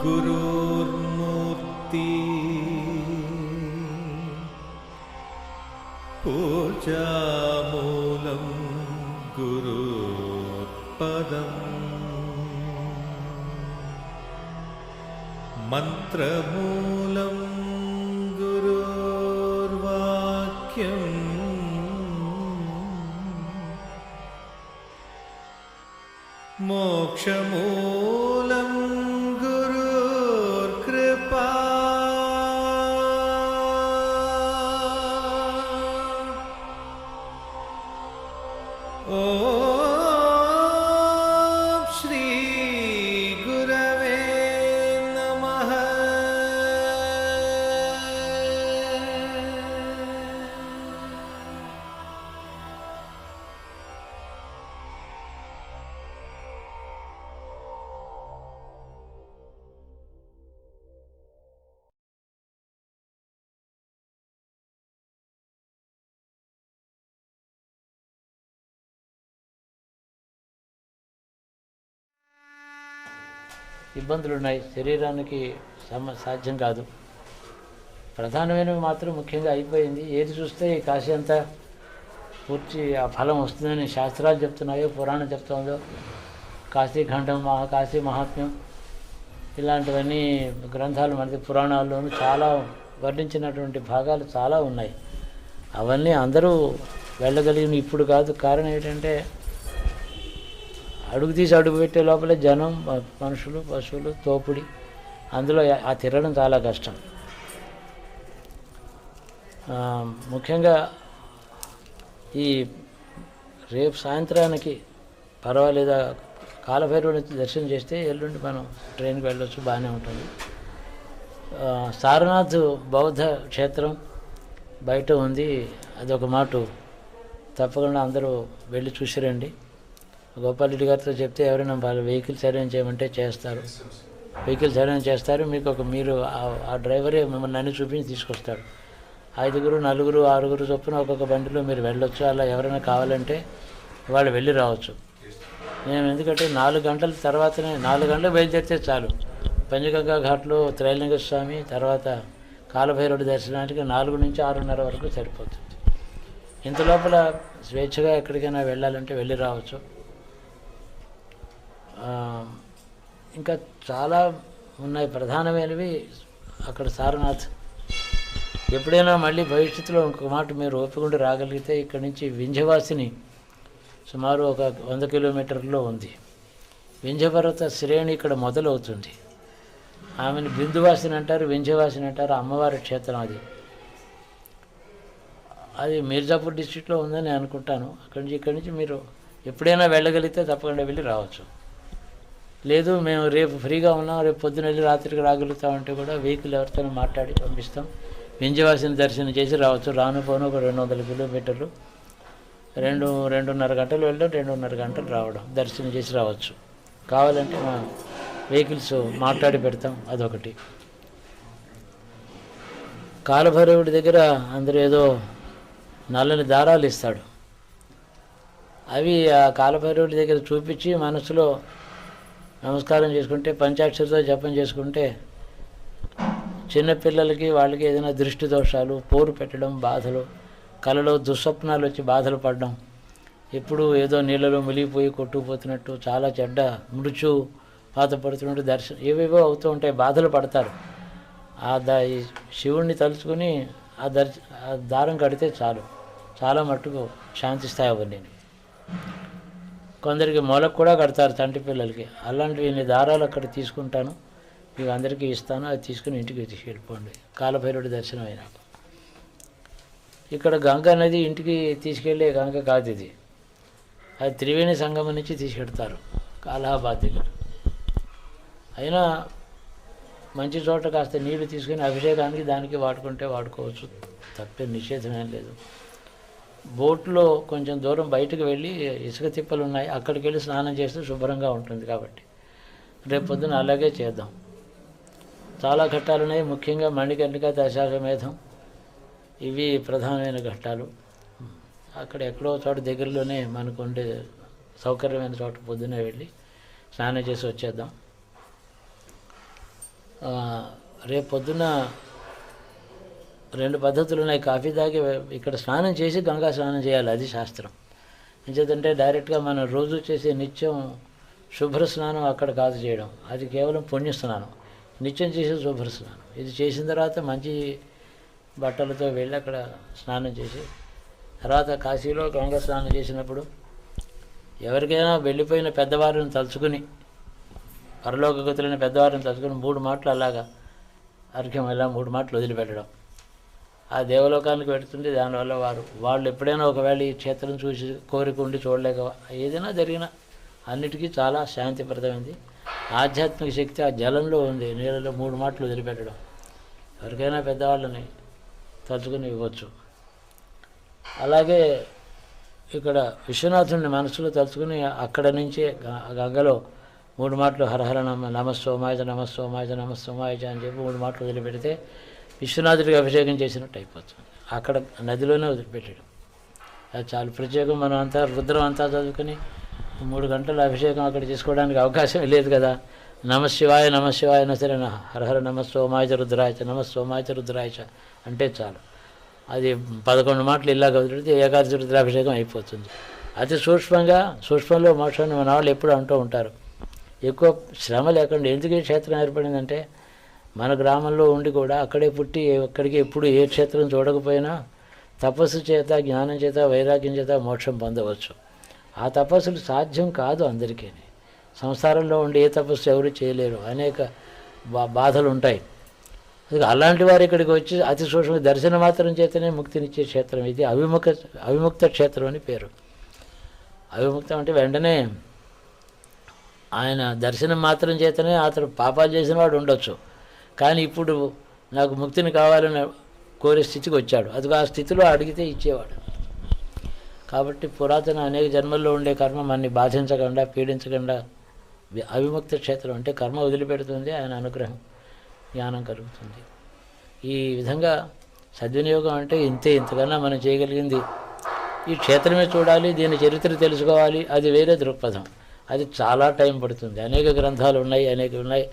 गुरुर्मूर्ति पूजामूलं गुरुपदम् मंत्रमूलं गुरुर्वाक्यम् मोक्षमूलं गुरुर्कृपा ॐ श्री गुरवे नमः। ఇబ్బందులు ఉన్నాయి, శరీరానికి సాధ్యం కాదు. ప్రధానమైనవి మాత్రం ముఖ్యంగా అయిపోయింది. ఏది చూస్తే ఈ కాశీ అంతా పూర్తి ఆ ఫలం వస్తుందని శాస్త్రాలు చెప్తున్నాయో, పురాణం చెప్తుందో, కాశీఖండం, కాశీ మహాత్మ్యం ఇలాంటివన్నీ గ్రంథాలు మనకి పురాణాల్లోనూ చాలా వర్ణించినటువంటి భాగాలు చాలా ఉన్నాయి. అవన్నీ అందరూ వెళ్ళగలిగిన ఇప్పుడు కాదు. కారణం ఏంటంటే అడుగు తీసి అడుగు పెట్టే లోపలే జనం, మనుషులు, పశువులు, తోపుడి, అందులో ఆ తిరగడం చాలా కష్టం. ముఖ్యంగా ఈ రేపు సాయంత్రానికి పర్వాలేదా కాలభైరవుని దర్శనం చేస్తే ఎల్లుండి మనం ట్రైన్కి వెళ్ళొచ్చు, బాగానే ఉంటుంది. సారనాథ్ బౌద్ధ క్షేత్రం బయట ఉంది, అదొక మాట తప్పకుండా అందరూ వెళ్ళి చూసిరండి. గోపాల్ రెడ్డి గారితో చెప్తే ఎవరైనా వాళ్ళ వెహికల్స్ అరేంజ్ చేయమంటే చేస్తారు, వెహికల్స్ అరేంజ్ చేస్తారు. మీరు ఆ డ్రైవరే మిమ్మల్ని అన్ని చూపించి తీసుకొస్తాడు. 5, 4, 6 చొప్పున ఒక్కొక్క బండిలో మీరు వెళ్ళొచ్చు. అలా ఎవరైనా కావాలంటే వాళ్ళు వెళ్ళి రావచ్చు. నేను ఎందుకంటే 4 గంటల తర్వాతనే 4 గంటలకు బయలుదేరితే చాలు. పంచగంగా ఘాట్లో త్రైలింగ స్వామి, తర్వాత కాలభైరవుడి దర్శనానికి 4 నుంచి 6:30 వరకు సరిపోతుంది. ఇంత లోపల స్వేచ్ఛగా ఎక్కడికైనా వెళ్ళాలంటే వెళ్ళి రావచ్చు. ఇంకా చాలా ఉన్నాయి ప్రధానమైనవి అక్కడ సారనాథ్. ఎప్పుడైనా మళ్ళీ భవిష్యత్తులో ఇంకొక మాట మీరు ఓపికండి రాగలిగితే ఇక్కడి నుంచి వింధ్యవాసిని సుమారు ఒక 100 కిలోమీటర్లో ఉంది. వింధ్యపర్వత శ్రేణి ఇక్కడ మొదలవుతుంది. ఆమెను బిందువాసిని అంటారు, వింధ్యవాసిని అంటారు. అమ్మవారి క్షేత్రం అది మీర్జాపూర్ డిస్ట్రిక్ట్లో ఉందని అనుకుంటాను. ఇక్కడి నుంచి మీరు ఎప్పుడైనా వెళ్ళగలిగితే తప్పకుండా వెళ్ళి రావచ్చు. లేదు మేము రేపు ఫ్రీగా ఉన్నాం, రేపు పొద్దున వెళ్ళి రాత్రికి రాగలుగుతామంటే కూడా వెహికల్ ఎవరితో మాట్లాడి పంపిస్తాం. వింధ్యవాసిని దర్శనం చేసి రావచ్చు. రాను పోను ఒక 200 కిలోమీటర్లు, 2.5 గంటలు వెళ్ళడం, 2.5 గంటలు రావడం, దర్శనం చేసి రావచ్చు. కావాలంటే మా వెహికల్స్ మాట్లాడి పెడతాం. అదొకటి. కాలభైరవుడి దగ్గర అందరూ ఏదో నల్లని దారాలు ఇస్తాడు. అవి ఆ కాలభైరవుడి దగ్గర చూపించి మనసులో నమస్కారం చేసుకుంటే, పంచాక్షరితో జపం చేసుకుంటే చిన్నపిల్లలకి వాళ్ళకి ఏదైనా దృష్టి దోషాలు, పోరు పెట్టడం, బాధలు, కలలో దుస్వప్నాలు వచ్చి బాధలు పడడం, ఎప్పుడు ఏదో నీళ్ళలో మునిగిపోయి కొట్టుకుపోతున్నట్టు, చాలా చెడ్డ మృత్యు బాధపడుతున్నట్టు దర్శనం ఏవేవో అవుతూ ఉంటాయి, బాధలు పడతారు. ఈ శివుణ్ణి తలుచుకుని ఆ దారం కడితే చాలు, చాలా మట్టుకు శాంతిస్తాయి అవన్నీ. కొందరికి మొలకు కూడా కడతారు తండ్రి పిల్లలకి. అలాంటివి ఇన్ని దారాలు అక్కడ తీసుకుంటాను, మీకు అందరికీ ఇస్తాను. అది తీసుకుని ఇంటికి తీసుకెళ్ళిపోండి కాలభైరవుడి దర్శనం అయినాక. ఇక్కడ గంగా నది ఇంటికి తీసుకెళ్ళే గంగ కాదు ఇది. అది త్రివేణి సంగమం నుంచి తీసుకెడతారు అలహాబాద్ దగ్గర. అయినా మంచి చోట కాస్త నీళ్లు తీసుకుని అభిషేకానికి దానికి వాడుకుంటే వాడుకోవచ్చు, తప్పే నిషేధమేం లేదు. బోట్లో కొంచెం దూరం బయటకు వెళ్ళి ఇసుక తిప్పలు ఉన్నాయి, అక్కడికి వెళ్ళి స్నానం చేస్తే శుభ్రంగా ఉంటుంది. కాబట్టి రేపు పొద్దున అలాగే చేద్దాం. చాలా ఘట్టాలు ఉన్నాయి, ముఖ్యంగా మణికర్ణిక, దశాశ్వమేధం, ఇవి ప్రధానమైన ఘట్టాలు. అక్కడ ఎక్కడో చోట దగ్గరలోనే మనకు ఉండే సౌకర్యమైన చోట పొద్దునే వెళ్ళి స్నానం చేసి వచ్చేద్దాం. రేపు పొద్దున్న 2 పద్ధతులు ఉన్నాయి. కాఫీ తాగి ఇక్కడ స్నానం చేసి గంగా స్నానం చేయాలి, అది శాస్త్రం. ఎందుకంటే డైరెక్ట్గా మనం రోజు చేసే నిత్యం శుభ్ర స్నానం అక్కడ కాదు చేయడం, అది కేవలం పుణ్య స్నానం. నిత్యం చేసే శుభ్ర స్నానం ఇది చేసిన తర్వాత మంచి బట్టలతో వెళ్ళి అక్కడ స్నానం చేసి తర్వాత కాశీలో గంగా స్నానం చేసినప్పుడు ఎవరికైనా వెళ్ళిపోయిన పెద్దవారిని తలుచుకుని, పరలోకగతులైన పెద్దవారిని తలుచుకుని 3 మాటలు అలాగా అర్ఘ్యం ఇలా 3 మాటలు వదిలిపెట్టడం, ఆ దేవలోకానికి పెడుతుంది. దానివల్ల వాళ్ళు ఎప్పుడైనా ఒకవేళ ఈ క్షేత్రం చూసి కోరిక ఉండి చూడలేక ఏదైనా జరిగినా అన్నిటికీ చాలా శాంతిప్రదమైంది. ఆధ్యాత్మిక శక్తి ఆ జలంలో ఉంది. నీళ్ళలో 3 మాటలు వదిలిపెట్టడం ఎవరికైనా పెద్దవాళ్ళని తలుచుకుని ఇవ్వచ్చు. అలాగే ఇక్కడ విశ్వనాథుని మనసులో తలుచుకుని అక్కడ నుంచి గంగలో 3 మాటలు హరహర నమస్సోమాయ నమస్సోమాయ నమస్సోమాయ అని చెప్పి 3 మాటలు వదిలిపెడితే విశ్వనాథుడికి అభిషేకం చేసినట్టు అయిపోతుంది. అక్కడ నదిలోనే వదిలిపెట్టడం అది చాలా ప్రత్యేకం. మనం అంతా రుద్రం అంతా చదువుకొని 3 గంటల అభిషేకం అక్కడ చేసుకోవడానికి అవకాశం లేదు కదా. నమశివాయ నమశివాయ సరే హరహర నమస్సోమాయ రుద్రాయచ నమస్సోమాయ రుద్రాయచ అంటే చాలు. అది 11 మాటలు ఇలాగ వదిలిపెడితే ఏకాదశి రుద్రాభిషేకం అయిపోతుంది. అతి సూక్ష్మంలో మోక్షాన్ని మన వాళ్ళు ఎప్పుడు అంటూ ఉంటారు. ఎక్కువ శ్రమ లేకుండా ఎందుకు ఈ క్షేత్రం ఏర్పడిందంటే మన గ్రామంలో ఉండి కూడా అక్కడే పుట్టి ఎక్కడికి ఎప్పుడు ఏ క్షేత్రం చూడకపోయినా తపస్సు చేత, జ్ఞానం చేత, వైరాగ్యం చేత మోక్షం పొందవచ్చు. ఆ తపస్సులు సాధ్యం కాదు అందరికీ. సంసారంలో ఉండి ఏ తపస్సు ఎవరు చేయలేరు, అనేక బాధలు ఉంటాయి. అలాంటి వారు ఇక్కడికి వచ్చి అతి సూక్ష్మ దర్శన మాత్రం చేతనే ముక్తినిచ్చే క్షేత్రం ఇది. అవిముక్త క్షేత్రం అని పేరు. అవిముక్తం అంటే వెంటనే ఆయన దర్శనం మాత్రం చేతనే అతడు పాపాలు చేసిన వాడు ఉండొచ్చు, కానీ ఇప్పుడు నాకు ముక్తిని కావాలని కోరే స్థితికి వచ్చాడు. అది ఆ స్థితిలో అడిగితే ఇచ్చేవాడు. కాబట్టి పురాతన అనేక జన్మల్లో ఉండే కర్మ మనని బాధించకుండా, పీడించకుండా అవిముక్త క్షేత్రం అంటే కర్మ వదిలిపెడుతుంది, ఆయన అనుగ్రహం, జ్ఞానం కలుగుతుంది. ఈ విధంగా సద్వినియోగం అంటే ఇంతకన్నా మనం చేయగలిగింది ఈ క్షేత్రమే చూడాలి, దీని చరిత్ర తెలుసుకోవాలి, అది వేరే దృక్పథం. అది చాలా టైం పడుతుంది. అనేక గ్రంథాలు ఉన్నాయి.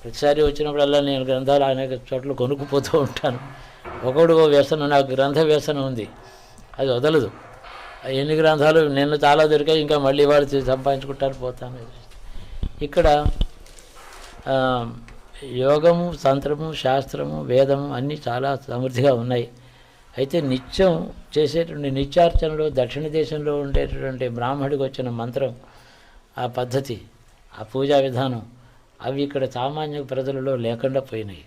ప్రతిసారి వచ్చినప్పుడల్లా నేను గ్రంథాలు అనేక చోట్ల కొనుక్కుపోతూ ఉంటాను. ఒకడు వ్యసనం, నాకు గ్రంథ వ్యసనం ఉంది, అది వదలదు. ఎన్ని గ్రంథాలు నిన్న చాలా దొరికాయి, ఇంకా మళ్ళీ వాళ్ళు సంపాదించుకుంటారు పోతాను. ఇక్కడ యోగము, తంత్రము, శాస్త్రము, వేదము అన్నీ చాలా సమృద్ధిగా ఉన్నాయి. అయితే నిత్యం చేసేటువంటి నిత్యార్చనలో దక్షిణ దేశంలో ఉండేటటువంటి బ్రాహ్మడికి వచ్చిన మంత్రం, ఆ పద్ధతి, ఆ పూజా విధానం అవి ఇక్కడ సామాన్య ప్రజలలో లేకుండా పోయినాయి.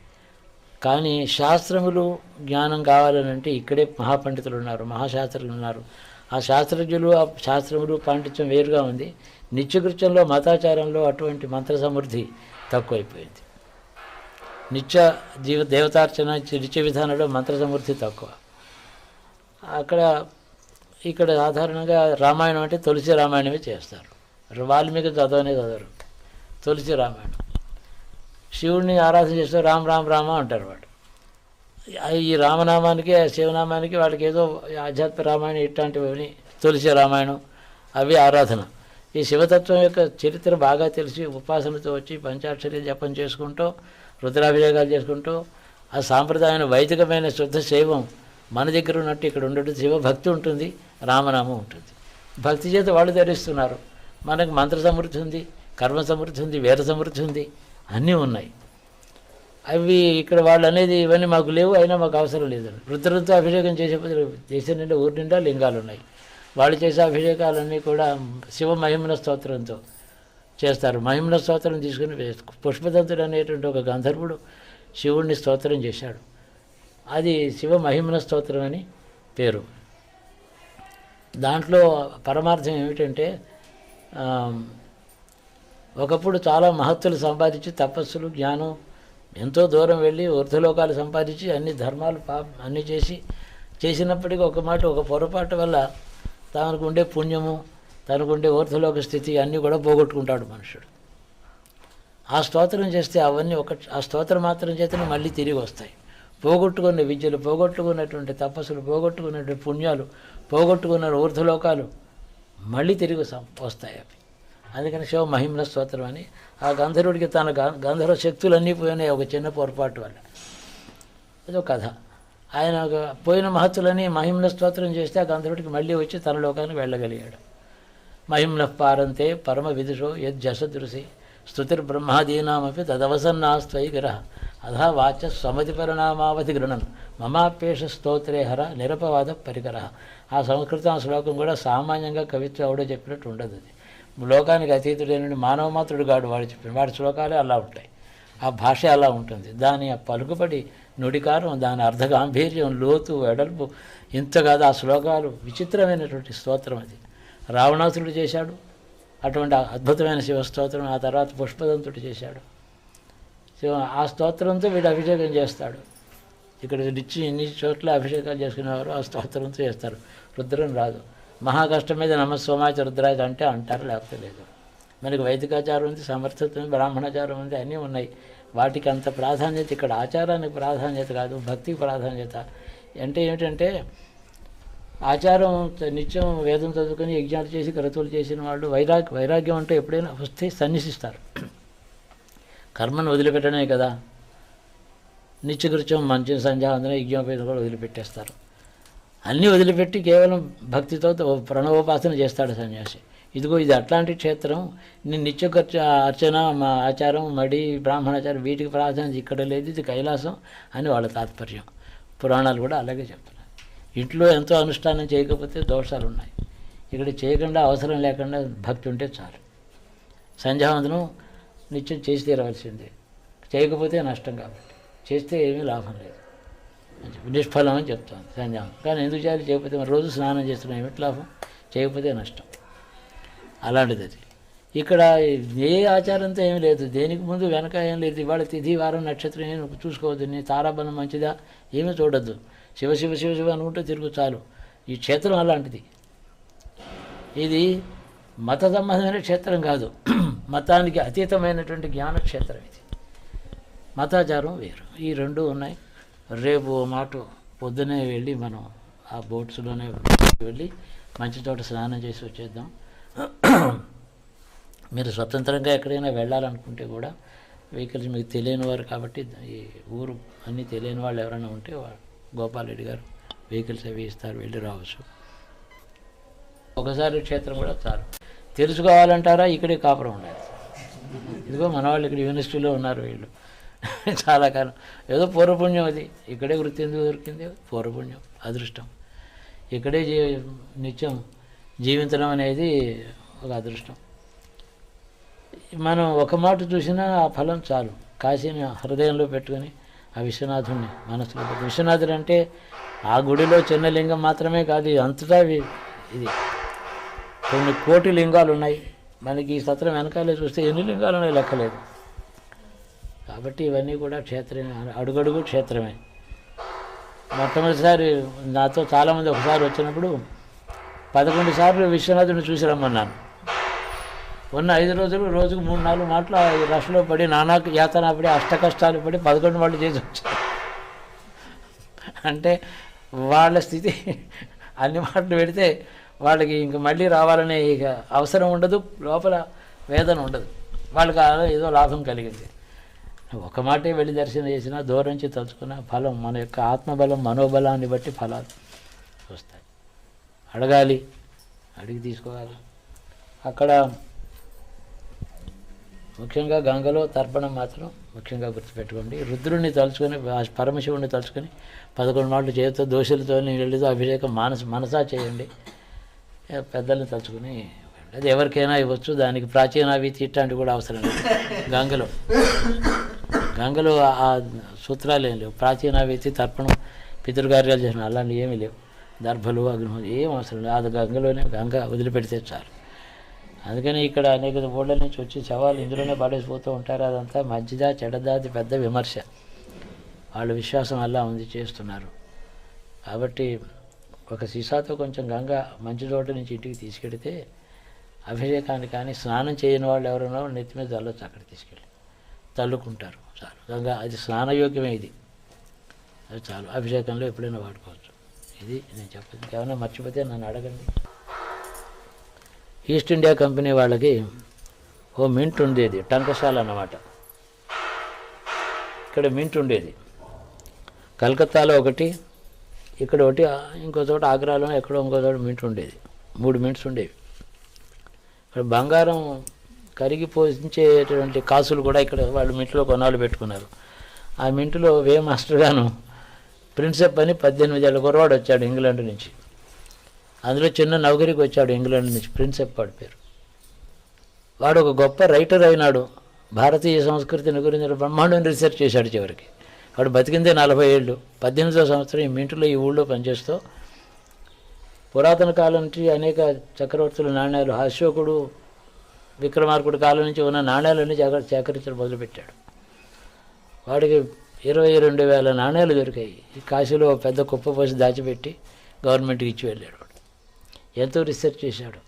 కానీ శాస్త్రములు, జ్ఞానం కావాలనంటే ఇక్కడే మహాపండితులు ఉన్నారు, మహాశాస్త్రులు ఉన్నారు. ఆ శాస్త్రజ్ఞులు, ఆ శాస్త్రములు, పాండిత్యం వేరుగా ఉంది. నిత్యకృత్యంలో, మతాచారంలో అటువంటి మంత్ర సమృద్ధి తక్కువైపోయింది. దేవతార్చన, నిత్య విధానంలో మంత్ర సమృద్ధి తక్కువ. ఇక్కడ సాధారణంగా రామాయణం అంటే తులసి రామాయణమే చేస్తారు. వాల్మీకి చదవరు, తులసి రామాయణం. శివుడిని ఆరాధన చేస్తే రామ రామ రామ అంటారు వాడు. ఈ రామనామానికి, శివనామానికి వాళ్ళకి ఏదో ఆధ్యాత్మిక రామాయణం ఇట్లాంటివి, తులసి రామాయణం అవి ఆరాధన. ఈ శివతత్వం యొక్క చరిత్ర బాగా తెలిసి ఉపాసనతో వచ్చి పంచాక్షరి జపం చేసుకుంటూ, రుద్రాభిషేకాలు చేసుకుంటూ, ఆ సాంప్రదాయమైన వైదికమైన శుద్ధ శైవం మన దగ్గర ఉన్నట్టు ఇక్కడ ఉండటం. శివభక్తి ఉంటుంది, రామనామం ఉంటుంది. భక్తి చేత వాళ్ళు ధరిస్తున్నారు. మనకు మంత్ర సమృద్ధి ఉంది, కర్మ సమృద్ధి ఉంది, వేద సమృద్ధి ఉంది, అన్నీ ఉన్నాయి. అవి ఇక్కడ వాళ్ళు అనేది ఇవన్నీ మాకు లేవు, అయినా మాకు అవసరం లేదండి. రుద్రంతో అభిషేకం చేసేప్పుడు దేశం నిండా, ఊరి నిండా లింగాలు ఉన్నాయి. వాళ్ళు చేసే అభిషేకాలన్నీ కూడా శివ మహిమన స్తోత్రంతో చేస్తారు. మహిమన స్తోత్రం తీసుకుని పుష్పదంతుడు అనేటువంటి ఒక గంధర్వుడు శివుడిని స్తోత్రం చేశాడు. అది శివ మహిమన స్తోత్రం అని పేరు. దాంట్లో పరమార్థం ఏమిటంటే, ఒకప్పుడు చాలా మహత్తులు సంపాదించి, తపస్సులు, జ్ఞానం, ఎంతో దూరం వెళ్ళి ఊర్ధ్వలోకాలు సంపాదించి అన్ని ధర్మాలు అన్నీ చేసినప్పటికీ ఒక పొరపాటు వల్ల తనకు ఉండే పుణ్యము, తనకు ఉండే ఊర్ధ్వలోక స్థితి అన్నీ కూడా పోగొట్టుకుంటాడు మనుషుడు. ఆ స్తోత్రం చేస్తే అవన్నీ ఆ స్తోత్రం మాత్రం చేతనే మళ్ళీ తిరిగి వస్తాయి. పోగొట్టుకున్న విద్యలు, పోగొట్టుకున్నటువంటి తపస్సులు, పోగొట్టుకున్నటువంటి పుణ్యాలు, పోగొట్టుకున్న ఊర్ధ్వలోకాలు మళ్ళీ తిరిగి వస్తాయి. అవి అందుకని శివ మహిమ్న స్తోత్రం అని. ఆ గంధర్వుడికి తన గంధర్వ శక్తులన్నీ పోయినాయి ఒక చిన్న పొరపాటు వల్ల. అదో కథ. ఆయన పోయిన మహత్తులని మహిమ్న స్తోత్రం చేస్తే ఆ గంధర్వుడికి మళ్ళీ వచ్చి తన లోకానికి వెళ్ళగలిగాడు. మహిమ్న పారంతే పరమ విదుషో యజ్జసదృశి స్తుతిర్బ్రహ్మాదీనామపి తదవసన్నాస్త్వయి విరహ అధా వాచ స్వమతి పరిణామావధి గృణన్ మమాపేష స్తోత్రే హర నిరపవాద పరికర. ఆ సంస్కృతం శ్లోకం కూడా సామాన్యంగా కవిత్వం ఎవడో చెప్పినట్టు ఉండదు. అది లోకానికి అతీతుడైన మానవ మాత్రుడు గాడు వాడు చెప్పిన వాడి శ్లోకాలే అలా ఉంటాయి. ఆ భాష అలా ఉంటుంది. దాని పలుకుబడి నుడికారం, దాని అర్ధగాంభీర్యం, లోతు, వెడల్పు ఇంత కాదు. ఆ శ్లోకాలు విచిత్రమైనటువంటి స్తోత్రం. అది రావణాసురుడు చేశాడు అటువంటి అద్భుతమైన శివస్తోత్రం. ఆ తర్వాత పుష్పదంతుడు చేశాడు. ఆ స్తోత్రంతో వీడు అభిషేకం చేస్తాడు. ఇక్కడ ఇన్ని చోట్ల అభిషేకాలు చేసుకునేవారు ఆ స్తోత్రంతో చేస్తారు. రుద్రం రాదు. మహాకష్టం మీద నమస్సోమాచ రుద్రాజ అంటే అంటారు, లేకపోతే లేదు. మనకి వైదికాచారం ఉంది, సమర్థత ఉంది, బ్రాహ్మణాచారం ఉంది, అన్నీ ఉన్నాయి. వాటికి అంత ప్రాధాన్యత. ఇక్కడ ఆచారానికి ప్రాధాన్యత కాదు, భక్తికి ప్రాధాన్యత. అంటే ఏమిటంటే ఆచారం నిత్యం వేదం చదువుకొని యజ్ఞాలు చేసి క్రతువులు చేసిన వాళ్ళు వైరాగ్యం అంటే ఎప్పుడైనా వస్తే సన్యసిస్తారు. కర్మను వదిలిపెట్టడమే కదా. నిత్యకృత్యం మంచి సంధ్యావందనం యజ్ఞోపేతం కూడా వదిలిపెట్టేస్తారు. అన్నీ వదిలిపెట్టి కేవలం భక్తితో ప్రణవోపాసన చేస్తాడు సన్యాసి. ఇదిగో ఇది అట్లాంటి క్షేత్రం. నేను నిత్యకృత్య అర్చన, మా ఆచారం, మడి, బ్రాహ్మణాచారం వీటికి ప్రాధాన్యత ఇక్కడ లేదు, ఇది కైలాసం అని వాళ్ళ తాత్పర్యం. పురాణాలు కూడా అలాగే చెప్తున్నాయి. ఇంట్లో ఎంతో అనుష్ఠానం చేయకపోతే దోషాలు ఉన్నాయి. ఇక్కడ చేయకుండా అవసరం లేకుండా భక్తి ఉంటే చాలు. సంధ్యావందనం నిత్యం చేసి తీరవలసిందే, చేయకపోతే నష్టం. కాబట్టి చేస్తే ఏమీ లాభం లేదు, నిష్ఫలం అని చెప్తాను సంధ్యావందనం. కానీ ఎందుకు చేయాలి? చేయకపోతే మరి రోజు స్నానం చేస్తున్నాం, ఏమిటి లాభం? చేయకపోతే నష్టం. అలాంటిది అది. ఇక్కడ ఏ ఆచారంతో ఏమీ లేదు, దేనికి ముందు వెనక ఏం లేదు. ఇవాళ తిథి, వారం, నక్షత్రం ఏమి చూసుకోవద్దు. నీ తారాబలం మంచిదా ఏమీ చూడొద్దు. శివ శివ శివ శివ అనుకుంటూ తిరుగు చాలు. ఈ క్షేత్రం అలాంటిది. ఇది మత సంబంధమైన క్షేత్రం కాదు, మతానికి అతీతమైనటువంటి జ్ఞానక్షేత్రం ఇది. మతాచారం వేరు. ఈ రెండు ఉన్నాయి. రేపు మాట పొద్దునే వెళ్ళి మనం ఆ బోట్స్లోనే వెళ్ళి మంచి చోట స్నానం చేసి వచ్చేద్దాం. మీరు స్వతంత్రంగా ఎక్కడైనా వెళ్ళాలనుకుంటే కూడా వెహికల్స్ మీకు తెలియని వారు కాబట్టి, ఈ ఊరు అన్నీ తెలియని వాళ్ళు ఎవరైనా ఉంటే గోపాల్ రెడ్డి గారు వెహికల్స్ అవి ఇస్తారు, వెళ్ళి రావచ్చు. ఒకసారి క్షేత్రం కూడా చాలు. తెలుసుకోవాలంటారా? ఇక్కడే కాపురం ఉండాలి. ఇదిగో మన వాళ్ళు ఇక్కడ యూనివర్సిటీలో ఉన్నారు వీళ్ళు చాలా కాలం. ఏదో పూర్వపుణ్యం అది. ఇక్కడే వృత్తి ఎందుకు దొరికింది? పూర్వపుణ్యం, అదృష్టం. ఇక్కడే నిత్యం జీవించడం అనేది ఒక అదృష్టం. మనం ఒక మాట చూసినా ఆ ఫలం చాలు. కాశీని హృదయంలో పెట్టుకొని ఆ విశ్వనాథుడిని మనసులో పెట్టి, విశ్వనాథుడు అంటే ఆ గుడిలో చిన్న లింగం మాత్రమే కాదు, అంతటా ఇది కొన్ని కోటి లింగాలు ఉన్నాయి. మనకి ఈ సత్రం వెనకాలే చూస్తే ఎన్ని లింగాలు ఉన్నాయి లెక్కలేదు. కాబట్టి ఇవన్నీ కూడా క్షేత్రమే, అడుగడుగు క్షేత్రమే. మొట్టమొదటిసారి నాతో చాలామంది ఒకసారి వచ్చినప్పుడు 11 సార్లు విశ్వనాథుడిని చూసి రమ్మన్నాను. ఉన్న 5 రోజులు రోజుకు 3-4 మాటలు రష్లో పడి నానా యాతన పడి అష్ట కష్టాలు పడి 11 వాళ్ళు చేసి వచ్చారు. అంటే వాళ్ళ స్థితి అన్ని మాటలు పెడితే వాళ్ళకి ఇంక మళ్ళీ రావాలనే ఇక అవసరం ఉండదు, లోపల వేదన ఉండదు. వాళ్ళకి ఏదో లాభం కలిగింది. ఒక మాటే వెళ్ళి దర్శనం చేసినా, దూరం నుంచి తలుచుకున్న ఫలం మన యొక్క ఆత్మబలం, మనోబలాన్ని బట్టి ఫలాలు వస్తాయి. అడగాలి, అడిగి తీసుకోవాలి. అక్కడ ముఖ్యంగా గంగలో తర్పణం మాత్రం ముఖ్యంగా గుర్తుపెట్టుకోండి. రుద్రుడిని తలుచుకొని, పరమశివుడిని తలుచుకొని 11 మాటలు చేతితో దోశలతో నీళ్ళతో అభిషేకం మనసా చేయండి. పెద్దల్ని తలుచుకొని అది ఎవరికైనా ఇవ్వచ్చు. దానికి ప్రాచీనవి ఇట్లాంటివి కూడా అవసరం లేదు. గంగలో ఆ సూత్రాలు ఏం లేవు. ప్రాచీనవి తర్పణం, పితృకార్యాలు చేసిన అలాంటివి ఏమీ లేవు. దర్భలు, అగ్నిహోత్రం ఏం అవసరం లేదు. అది గంగలోనే, గంగ వదిలిపెడితే చాలు. అందుకని ఇక్కడ అనేక ఊళ్ళ నుంచి వచ్చి శవాలు ఇందులోనే పడేసిపోతూ ఉంటారు. అదంతా మంచిదా చెడ్డదా అది పెద్ద విమర్శ. వాళ్ళ విశ్వాసం అలా ఉంది, చేస్తున్నారు. కాబట్టి ఒక సీసాతో కొంచెం గంగ మంచి చోట నుంచి ఇంటికి తీసుకెడితే అభిషేకాన్ని కానీ స్నానం చేయని వాళ్ళు ఎవరైనా నెత్తి మీద చల్లొచ్చు. అక్కడ తీసుకెళ్ళి చల్లుకుంటారు చాలు. గంగ అది స్నానయోగ్యమే. ఇది అది చాలు. అభిషేకంలో ఎప్పుడైనా వాడుకోవచ్చు. ఇది నేను చెప్పేది. ఇంకేమైనా మర్చిపోతే నన్ను అడగండి. ఈస్ట్ ఇండియా కంపెనీ వాళ్ళకి ఓ మింట్ ఉండేది, టంకశాల అన్నమాట. ఇక్కడ మింట్ ఉండేది. కలకత్తాలో ఒకటి, ఇక్కడ ఒకటి, ఇంకో చోట ఆగ్రాలో ఎక్కడో ఇంకో చోట మింట్ ఉండేది. 3 మింట్స్ ఉండేవి. ఇక్కడ బంగారం కరిగిపోయించేటువంటి కాసులు కూడా ఇక్కడ వాళ్ళు మింట్లో కొనాలు పెట్టుకున్నారు. ఆ మింట్లో వే మాస్టర్ గాను ప్రిన్సెప్ అని 18 ఏళ్ళ కుర్రవాడు వచ్చాడు ఇంగ్లాండ్ నుంచి. అందులో చిన్న నౌకరికి వచ్చాడు ఇంగ్లాండ్ నుంచి, ప్రిన్సెప్ వాడి పేరు. వాడు ఒక గొప్ప రైటర్ అయినాడు. భారతీయ సంస్కృతిని గురించి బ్రహ్మాండమైన రీసెర్చ్ చేశాడు. చివరికి వాడు బతికిందే 40 ఏళ్ళు. 18వ సంవత్సరం ఈ మింట్లో ఈ ఊళ్ళో పనిచేస్తూ పురాతన కాలం నుంచి అనేక చక్రవర్తుల నాణ్యాలు, అశోకుడు విక్రమార్కుడి కాలం నుంచి ఉన్న నాణ్యాలన్నీ సేకరించడం మొదలుపెట్టాడు. వాడికి 22,000 నాణ్యాలు దొరికాయి. ఈ కాశీలో పెద్ద కుప్ప పోసి దాచిపెట్టి గవర్నమెంట్కి ఇచ్చి వెళ్ళాడు. వాడు ఎంతో రీసెర్చ్ చేశాడు.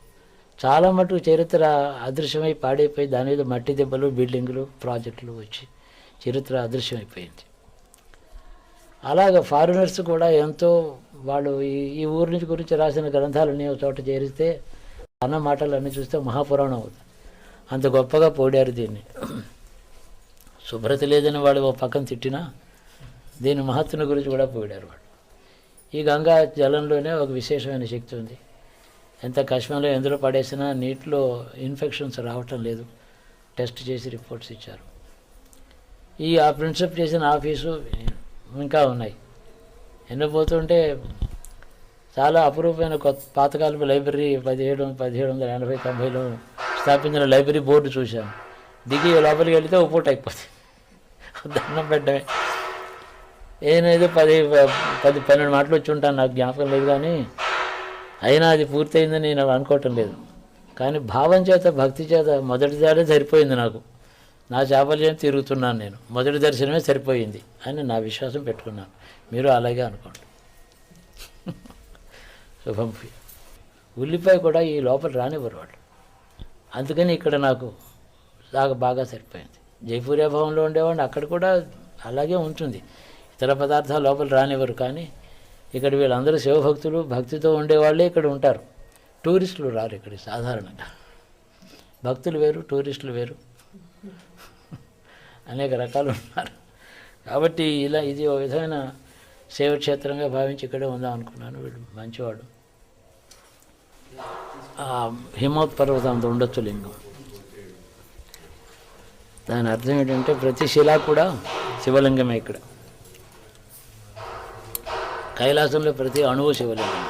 చాలా మటుకు చరిత్ర అదృశ్యమై పాడైపోయి దాని మీద మట్టి దెబ్బలు, బిల్డింగులు, ప్రాజెక్టులు వచ్చి చరిత్ర అదృశ్యమైపోయింది. అలాగ ఫారినర్స్ కూడా ఎంతో వాళ్ళు ఈ ఊరి నుంచి గురించి రాసిన గ్రంథాలన్నీ ఒక చోట చేరిస్తే అన్న మాటలు అన్నీ చూస్తే మహాపురాణం అవుతుంది. అంత గొప్పగా పోడారు దీన్ని. శుభ్రత లేదని వాడు ఒక పక్కన తిట్టినా దీని మహత్తుని గురించి కూడా పోయారు వాడు. ఈ గంగా జలంలోనే ఒక విశేషమైన శక్తి ఉంది. ఎంత కష్మంలో ఎందులో పడేసినా నీటిలో ఇన్ఫెక్షన్స్ రావటం లేదు. టెస్ట్ చేసి రిపోర్ట్స్ ఇచ్చారు. ఆ ప్రిన్సిప్ చేసిన ఆఫీసు ఇంకా ఉన్నాయి. ఎన్నపోతుంటే చాలా అపురూపమైన పాతకాలపు లైబ్రరీ 1780-90లో స్థాపించిన లైబ్రరీ బోర్డు చూశాను. దిగి లోపలికి వెళితే ఓ పూట అయిపోతుంది. దండం పెట్టడమే. ఏదో 10-12 మాటలు వచ్చి ఉంటాను, నాకు జ్ఞాపకం లేదు. కానీ అయినా అది పూర్తయిందని నేను అనుకోవటం లేదు. కానీ భావం చేత, భక్తి చేత మొదటిసారి సరిపోయింది నాకు. నా చాపల్యం తిరుగుతున్నాను నేను, మొదటి దర్శనమే సరిపోయింది అని నా విశ్వాసం పెట్టుకున్నాను. మీరు అలాగే అనుకోండి. శుభం. ఉల్లిపాయ కూడా ఈ లోపల రానివ్వరు వాళ్ళు. అందుకని ఇక్కడ నాకు బాగా సరిపోయింది. జైపూర్య భవన్లో ఉండేవాడిని, అక్కడ కూడా అలాగే ఉంటుంది. ఇతర పదార్థాలు లోపల రానివ్వరు. కానీ ఇక్కడ వీళ్ళందరూ శివభక్తులు, భక్తితో ఉండేవాళ్ళే ఇక్కడ ఉంటారు. టూరిస్టులు రారు ఇక్కడ సాధారణంగా. భక్తులు వేరు, టూరిస్టులు వేరు, అనేక రకాలు ఉన్నారు. కాబట్టి ఇది ఒక విధమైన శైవక్షేత్రంగా భావించి ఇక్కడే ఉందాం అనుకున్నాను. వీడు మంచివాడు. హిమవత్ పర్వతంతో ఉండొచ్చు లింగం. దాని అర్థం ఏంటంటే ప్రతి శిలా కూడా శివలింగమే. ఇక్కడ కైలాసంలో ప్రతి అణువు శివలింగం.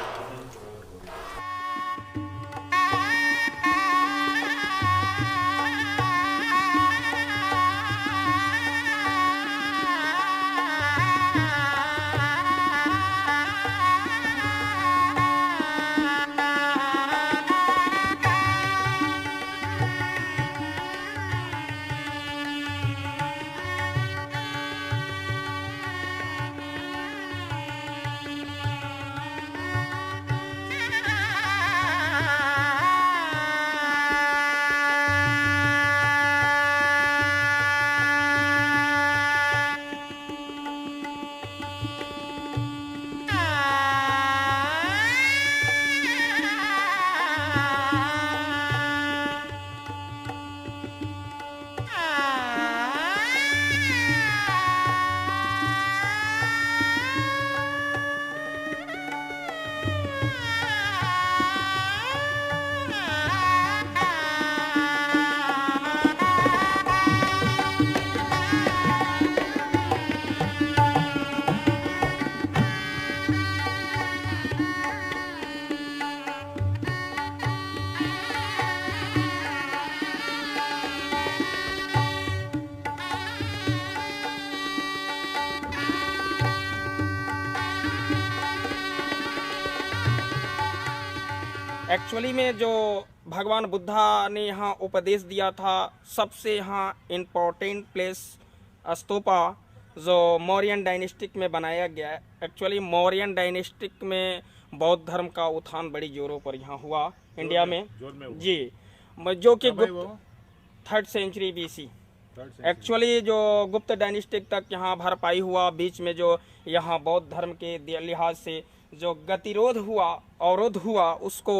एक्चुअली में जो भगवान बुद्धा ने यहाँ उपदेश दिया था, सबसे यहाँ इम्पोर्टेंट प्लेस स्तूपा जो मौर्यन डायनेस्टिक में बनाया गया है। एक्चुअली मौर्यन डायनेस्टिक में बौद्ध धर्म का उत्थान बड़ी जोरों पर यहाँ हुआ इंडिया में जी, जो कि गुप्त 3rd सेंचुरी BC। एक्चुअली जो गुप्त डायनेस्टिक तक यहाँ भरपाई हुआ, बीच में जो यहाँ बौद्ध धर्म के लिहाज से जो गतिरोध हुआ, अवरोध हुआ, उसको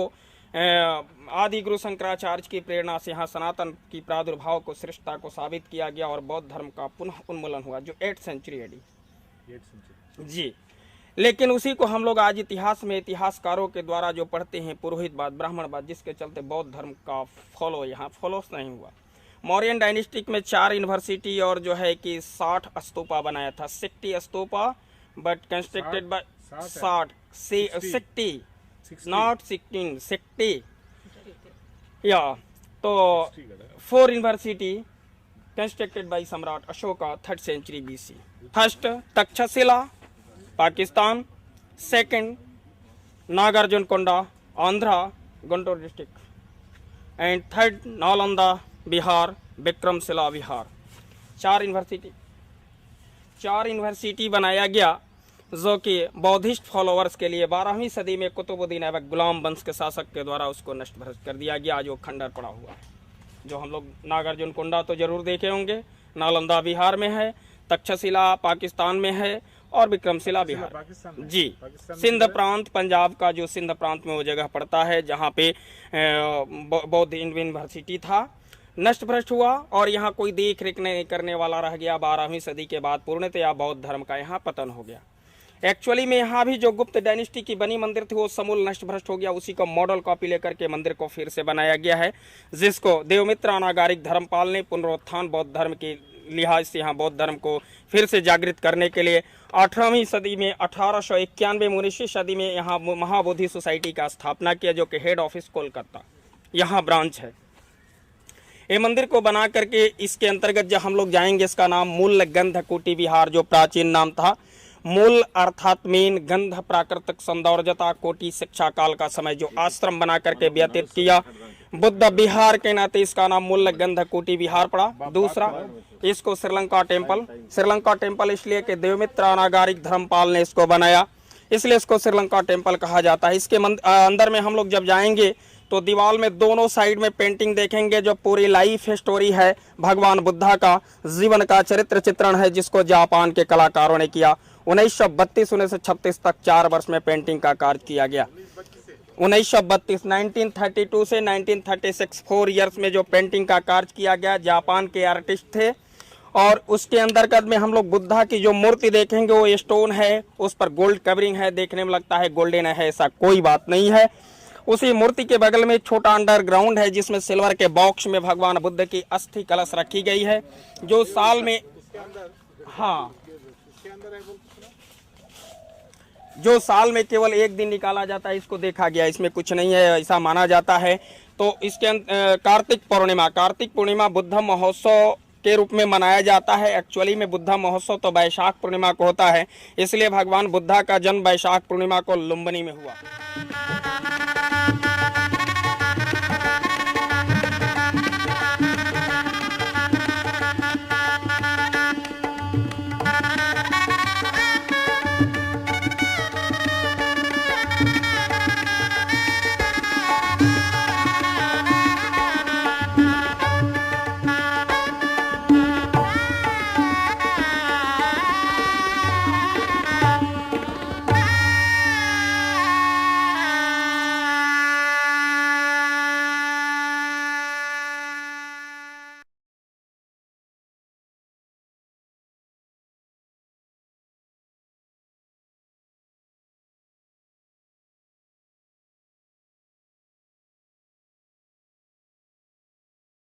आदि गुरु शंकराचार्य की प्रेरणा से यहाँ सनातन की प्रादुर्भाव को श्रेष्ठता को साबित किया गया और बौद्ध धर्म का पुनः उन्मूलन हुआ, जो 8th सेंचुरी एडी जी। लेकिन उसी को हम लोग आज इतिहास में इतिहासकारों के द्वारा जो पढ़ते हैं पुरोहितवाद, ब्राह्मणवाद, जिसके चलते बौद्ध धर्म का फॉलो यहाँ फॉलोस नहीं हुआ। मौर्यन डायनेस्टिक में 4 यूनिवर्सिटी और जो है कि 60 स्तूपा बनाया था, 60 stupa, but constructed by 60 not 16 60 या। तो 4 यूनिवर्सिटी कंस्ट्रक्टेड बाय सम्राट Ashoka 3rd century BC। First Taxila Pakistan, second Nagarjunakonda Andhra Guntur district, and third Nalanda Bihar Vikramashila Bihar. 4 university बनाया गया जो कि बौद्धिस्ट फॉलोअर्स के लिए 12वीं सदी में कुतुबुद्दीन ऐबक गुलाम वंश के शासक के द्वारा उसको नष्ट भ्रष्ट कर दिया गया। आज वो खंडर पड़ा हुआ है। जो हम लोग नागार्जुनकोंडा तो जरूर देखे होंगे, नालंदा बिहार में है, तक्षशिला पाकिस्तान में है और विक्रमशिला बिहार जी। सिंध प्रांत पंजाब का जो सिंध प्रांत में वो जगह पड़ता है जहाँ पे बौद्ध यूनिवर्सिटी था, नष्ट भ्रष्ट हुआ और यहाँ कोई देख रेख नहीं करने वाला रह गया। 12वीं सदी के बाद पूर्णतया बौद्ध धर्म का यहाँ पतन हो गया। एक्चुअली में यहाँ भी जो गुप्त डायनेस्टी की बनी मंदिर थी वो समूल नष्ट भ्रष्ट हो गया। उसी का मॉडल कॉपी लेकर के मंदिर को फिर से बनाया गया है, जिसको देवमित्र अनागारिक धर्मपाल ने पुनरुत्थान बौद्ध धर्म के लिहाज से यहाँ बौद्ध धर्म को फिर से जागृत करने के लिए 18वीं सदी में 1891 में 19वीं सदी में यहाँ महाबोधि सोसाइटी का स्थापना किया, जो कि हेड ऑफिस कोलकाता यहाँ ब्रांच है। ये मंदिर को बना करके इसके अंतर्गत जब हम लोग जाएंगे, इसका नाम मूल गंधकुटी विहार, जो प्राचीन नाम था। मूल अर्थात मेन, गंध प्राकृतिक सौंदर्यता, कोटि शिक्षा काल का समय जो आश्रम बना करके व्यतीत किया, बुद्ध विहार के नाते इसका नाम मूल गंधकुटी विहार पड़ा। दूसरा, इसको श्रीलंका टेम्पल इसलिए कि देवमित्र अनागारिक धर्मपाल ने इसको बनाया, इसलिए इसको श्रीलंका टेम्पल कहा जाता है। इसके अंदर में हम लोग जब जाएंगे तो दीवार में दोनों साइड में पेंटिंग देखेंगे, जो पूरी लाइफ स्टोरी है भगवान बुद्धा का जीवन का चरित्र चित्रण है, जिसको जापान के कलाकारों ने किया। 1936 तक 4 वर्ष में पेंटिंग का कार्य किया गया। 1932 से 1936 4 इयर्स में जो पेंटिंग का कार्य किया गया, जापान के आर्टिस्ट थे। और उसके अंतर्गत में हम लोग बुद्धा की जो मूर्ति देखेंगे वो स्टोन है, उस पर गोल्ड कवरिंग है, देखने में लगता है गोल्डन है, ऐसा कोई बात नहीं है। उसी मूर्ति के बगल में एक छोटा अंडरग्राउंड है, जिसमें सिल्वर के बॉक्स में भगवान बुद्ध की अस्थि कलश रखी गई है, जो साल में जो साल में केवल 1 दिन निकाला जाता है, इसको देखा गया। इसमें कुछ नहीं है, ऐसा माना जाता है। तो इसके कार्तिक पूर्णिमा बुद्ध महोत्सव के रूप में मनाया जाता है। एक्चुअली में बुद्ध महोत्सव तो वैशाख पूर्णिमा को होता है, इसलिए भगवान बुद्धा का जन्म वैशाख पूर्णिमा को लुम्बिनी में हुआ।